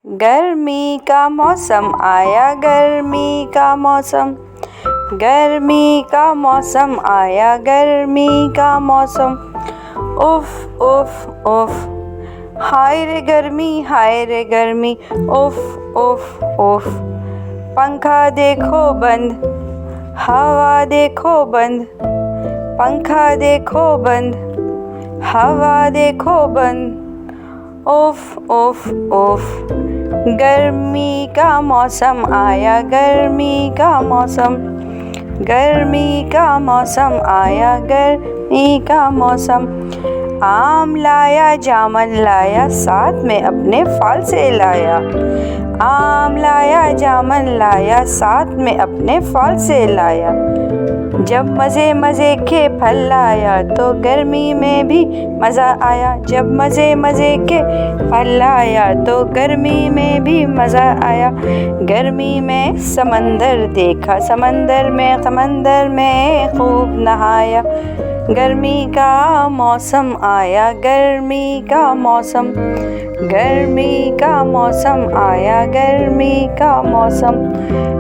गर्मी का मौसम आया, गर्मी का मौसम, गर्मी का मौसम आया, गर्मी का मौसम। उफ उफ उफ, हाय रे गर्मी, हाय रे गर्मी, उफ उफ उफ। पंखा देखो बंद, हवा देखो बंद, पंखा देखो बंद, हवा देखो बंद। उफ उफ उफ, गर्मी का मौसम आया, गर्मी का मौसम, गर्मी का मौसम आया, गर्मी का मौसम। आम लाया, जामुन लाया, साथ में अपने फल से लाया। आम लाया, जामुन लाया, साथ में अपने फल से लाया। जब मज़े मज़े के फल लाया तो गर्मी में भी मज़ा आया। जब मज़े मज़े के फल लाया तो गर्मी में भी मज़ा आया। गर्मी में समंदर देखा, समंदर में खूब नहाया। गर्मी का मौसम आया, गर्मी का मौसम, गर्मी का मौसम आया, गर्मी का मौसम।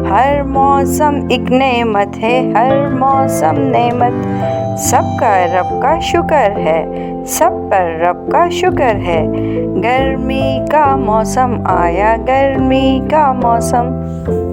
हर मौसम एक नेमत है, हर मौसम नेमत। सबका रब का शुक्र है, सब पर रब का शुक्र है। गर्मी का मौसम आया, गर्मी का मौसम।